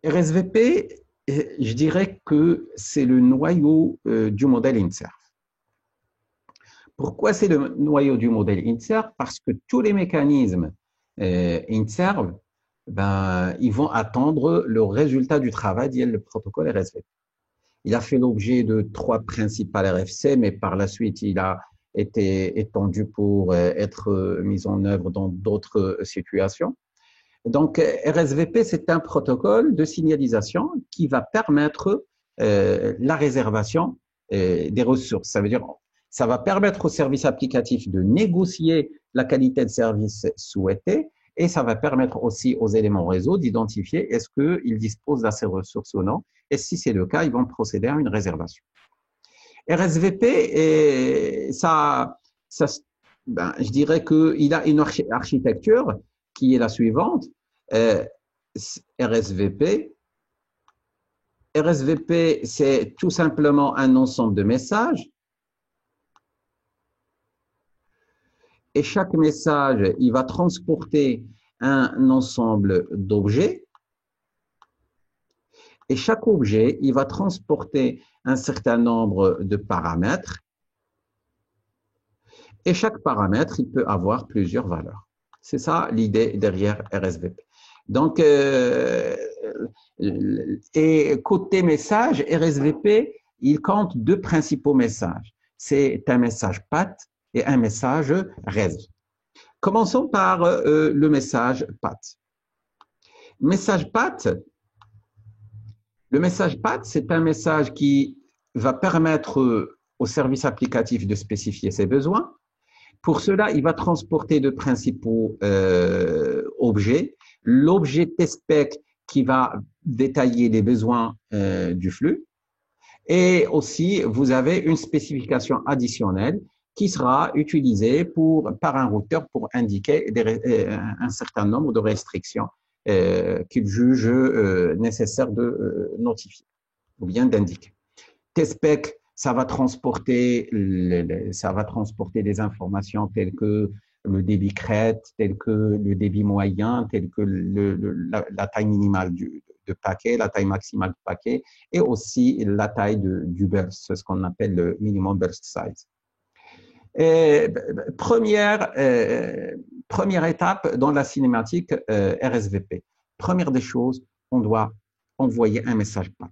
RSVP, je dirais que c'est le noyau du modèle INSERV. Pourquoi c'est le noyau du modèle INSERV? Parce que tous les mécanismes INSERV, ils vont attendre le résultat du travail lié le protocole RSVP. Il a fait l'objet de 3 principales RFC, mais par la suite, il a été étendu pour être mis en œuvre dans d'autres situations. Donc, RSVP, c'est un protocole de signalisation qui va permettre la réservation des ressources. Ça veut dire, ça va permettre au service applicatif de négocier la qualité de service souhaitée et ça va permettre aussi aux éléments réseau d'identifier est-ce qu'ils disposent d'assez ressources ou non. Et si c'est le cas, ils vont procéder à une réservation. RSVP, je dirais qu'il a une architecture qui est la suivante. Euh, RSVP, RSVP, c'est tout simplement un ensemble de messages. Et chaque message, il va transporter un ensemble d'objets. Et chaque objet, il va transporter un certain nombre de paramètres. Et chaque paramètre, il peut avoir plusieurs valeurs. C'est ça l'idée derrière RSVP. Donc, et côté message, RSVP, il compte 2 principaux messages. C'est un message PAT et un message RESV. Commençons par le message PAT. Message PAT, le message PAT, c'est un message qui va permettre au service applicatif de spécifier ses besoins. Pour cela, il va transporter 2 principaux objets. L'objet tspec qui va détailler les besoins du flux. Et aussi, vous avez une spécification additionnelle qui sera utilisée par un routeur pour indiquer un certain nombre de restrictions qu'il juge nécessaire de notifier ou bien d'indiquer. Tspec, ça va transporter des informations telles que le débit crête, tel que le débit moyen, tel que la taille minimale de paquet, la taille maximale de paquet, et aussi la taille du burst, ce qu'on appelle le minimum burst size. Et première étape dans la cinématique RSVP. Première des choses, on doit envoyer un message PAT.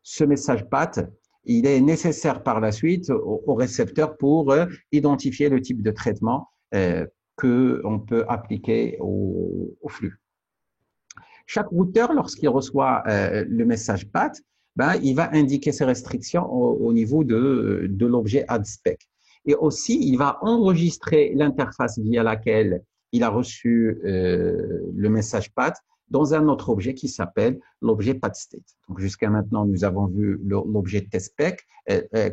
Ce message PAT, il est nécessaire par la suite au récepteur pour identifier le type de traitement qu'on peut appliquer au flux. Chaque routeur, lorsqu'il reçoit le message PAT, il va indiquer ses restrictions au niveau de l'objet AdSpec. Et aussi, il va enregistrer l'interface via laquelle il a reçu le message PAT dans un autre objet qui s'appelle l'objet PAT-State. Donc, jusqu'à maintenant, nous avons vu l'objet TestSpec,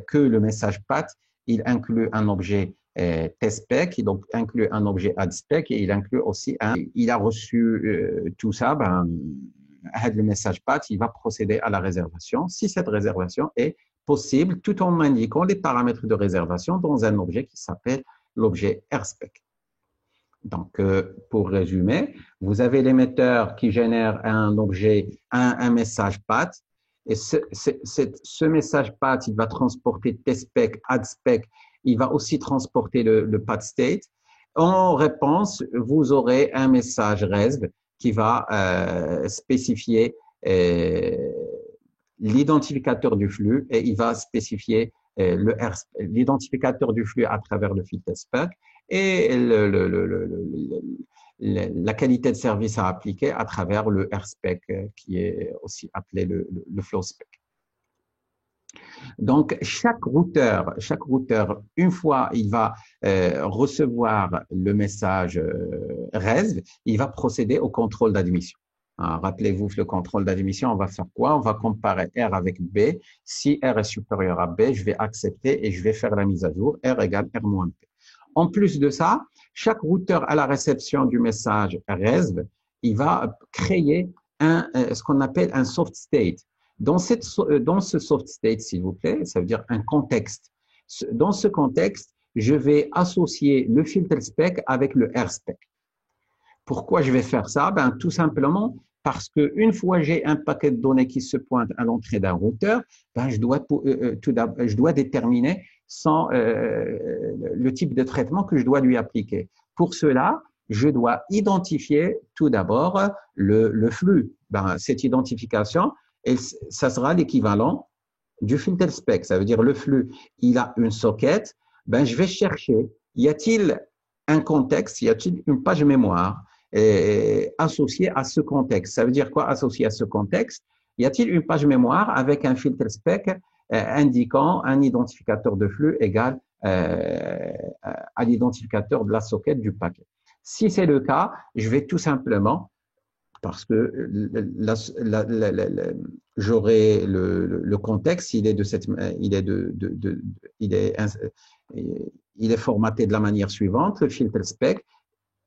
que le message PAT, il inclut un objet TestSpec, il donc inclut un objet AdSpec et il inclut aussi il a reçu tout ça, le message PAT, il va procéder à la réservation. Si cette réservation est possible, tout en indiquant les paramètres de réservation dans un objet qui s'appelle l'objet RSpec. Donc, pour résumer, vous avez l'émetteur qui génère un objet, un message PAT, et ce message PAT, il va transporter TSpec, AdSpec, il va aussi transporter le PAT state. En réponse, vous aurez un message RESV qui va spécifier l'identificateur du flux et il va spécifier l'identificateur du flux à travers le fil TSpec et la qualité de service à appliquer à travers le RSpec qui est aussi appelé le FlowSpec. Donc, chaque routeur, une fois il va recevoir le message RESV, il va procéder au contrôle d'admission. Rappelez-vous, le contrôle d'admission, on va faire quoi? On va comparer R avec B. Si R est supérieur à B, je vais accepter et je vais faire la mise à jour. R égale R moins B. En plus de ça, chaque routeur à la réception du message RESV, il va créer ce qu'on appelle un soft state. Dans ce soft state, s'il vous plaît, ça veut dire un contexte. Dans ce contexte, je vais associer le filtre spec avec le RSpec. Pourquoi je vais faire ça? Tout simplement Parce que une fois j'ai un paquet de données qui se pointe à l'entrée d'un routeur, ben je dois déterminer le type de traitement que je dois lui appliquer. Pour cela, je dois identifier tout d'abord le flux. Ben, cette identification, ça sera l'équivalent du filter spec. Ça veut dire le flux, il a une socket. Ben, je vais chercher, y a-t-il un contexte, y a-t-il une page mémoire associée à ce contexte? Ça veut dire quoi associé à ce contexte? Y a-t-il une page mémoire avec un filter spec indiquant un identificateur de flux égal à l'identificateur de la socket du paquet? Si c'est le cas, je vais tout simplement, parce que j'aurai le contexte, il est de cette, il est formaté de la manière suivante, le filter spec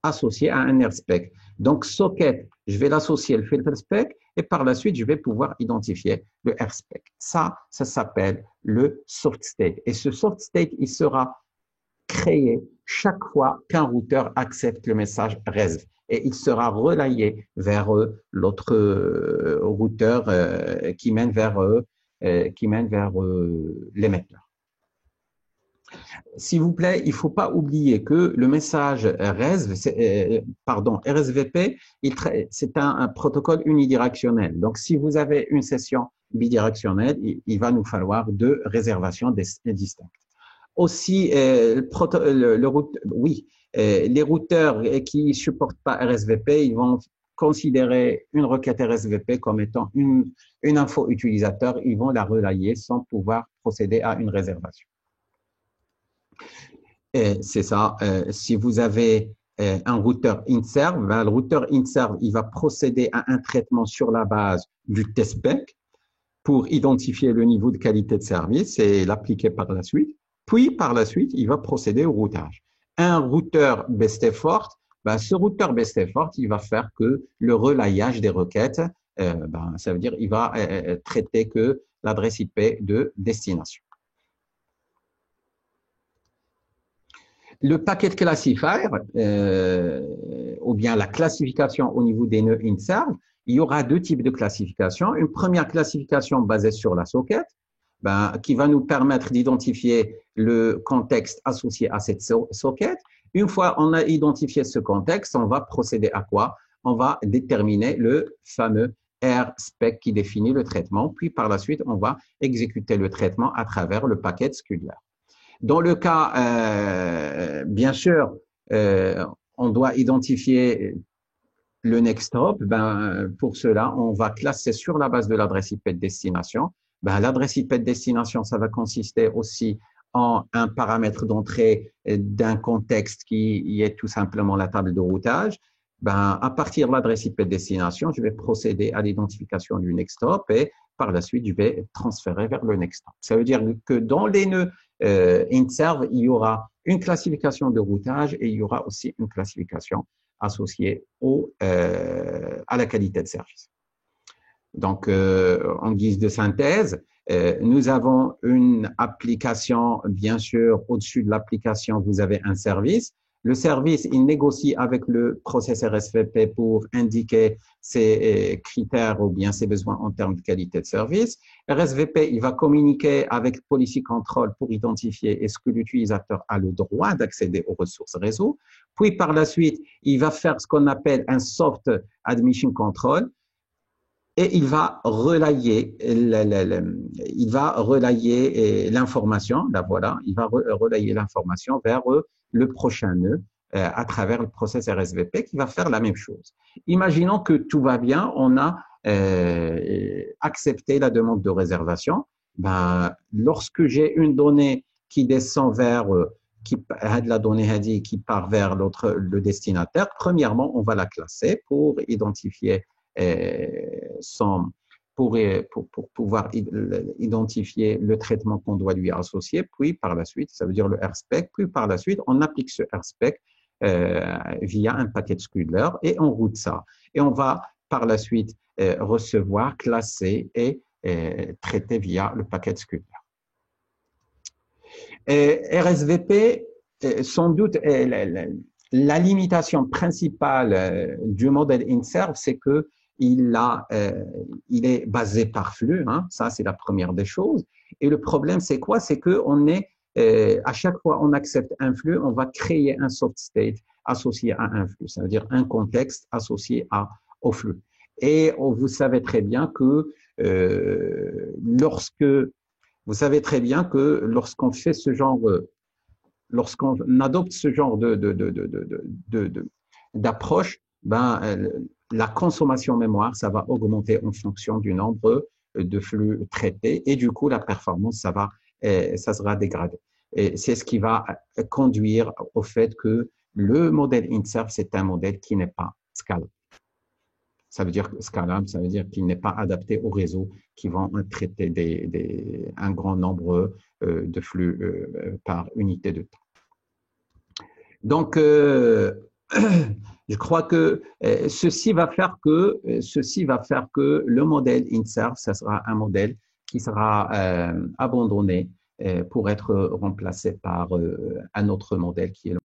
associé à un airspec. Donc, socket, je vais l'associer au filter spec et par la suite, je vais pouvoir identifier le airspec. Ça s'appelle le soft state. Et ce soft state, il sera créé chaque fois qu'un routeur accepte le message RESV et il sera relayé vers l'autre routeur qui mène vers l'émetteur. S'il vous plaît, il ne faut pas oublier que le message RSVP, c'est un protocole unidirectionnel. Donc, si vous avez une session bidirectionnelle, il va nous falloir deux réservations distinctes. Aussi, les routeurs qui ne supportent pas RSVP, ils vont considérer une requête RSVP comme étant une info utilisateur, ils vont la relayer sans pouvoir procéder à une réservation. C'est ça. Si vous avez un routeur InServe, le routeur InServe, il va procéder à un traitement sur la base du test-spec pour identifier le niveau de qualité de service et l'appliquer par la suite. Puis, par la suite, il va procéder au routage. Un routeur best effort, ce routeur best effort, il va faire que le relayage des requêtes, ça veut dire il va traiter que l'adresse IP de destination. Le packet classifier, ou bien la classification au niveau des nœuds InServe, il y aura deux types de classification. Une première classification basée sur la socket, qui va nous permettre d'identifier le contexte associé à cette socket. Une fois on a identifié ce contexte, on va procéder à quoi? On va déterminer le fameux airspec qui définit le traitement, puis par la suite, on va exécuter le traitement à travers le packet scheduler. Dans le cas, bien sûr, on doit identifier le next hop. Pour cela, on va classer sur la base de l'adresse IP de destination. L'adresse IP de destination, ça va consister aussi en un paramètre d'entrée d'un contexte qui est tout simplement la table de routage. À partir de l'adresse IP de destination, je vais procéder à l'identification du next hop et par la suite, je vais transférer vers le next hop. Ça veut dire que dans les nœuds InServe, il y aura une classification de routage et il y aura aussi une classification associée à la qualité de service. Donc, en guise de synthèse, nous avons une application, bien sûr, au-dessus de l'application, vous avez un service. Le service, il négocie avec le processeur SVP pour indiquer ses critères ou bien ses besoins en termes de qualité de service. RSVP, il va communiquer avec Policy Control pour identifier est-ce que l'utilisateur a le droit d'accéder aux ressources réseau. Puis, par la suite, il va faire ce qu'on appelle un Soft Admission Control et il va relayer l'information, il va relayer l'information vers le prochain nœud à travers le process RSVP qui va faire la même chose. Imaginons que tout va bien, on a accepté la demande de réservation. Lorsque j'ai une donnée qui descend vers la donnée qui part vers le destinataire, premièrement, on va la classer pour identifier pour pouvoir identifier le traitement qu'on doit lui associer, puis par la suite, ça veut dire le airspec, puis par la suite, on applique ce airspec via un packet scheduler et on route ça. Et on va par la suite recevoir, classer et traiter via le packet scheduler. RSVP, sans doute, la limitation principale du modèle InServe, c'est que il est basé par flux, hein, ça c'est la première des choses. Et le problème, c'est quoi? C'est que à chaque fois on accepte un flux, on va créer un soft state associé à un flux, ça veut dire un contexte associé au flux. Et vous savez très bien que vous savez très bien que lorsqu'on fait ce genre, lorsqu'on adopte ce genre d'approche, la consommation mémoire, ça va augmenter en fonction du nombre de flux traités et du coup, la performance, ça sera dégradé. Et c'est ce qui va conduire au fait que le modèle INSERV, c'est un modèle qui n'est pas scalable. Ça veut dire scalable, ça veut dire qu'il n'est pas adapté aux réseaux qui vont traiter un grand nombre de flux par unité de temps. Donc, je crois que ceci va faire que le modèle INSERV, ça sera un modèle qui sera abandonné pour être remplacé par un autre modèle qui est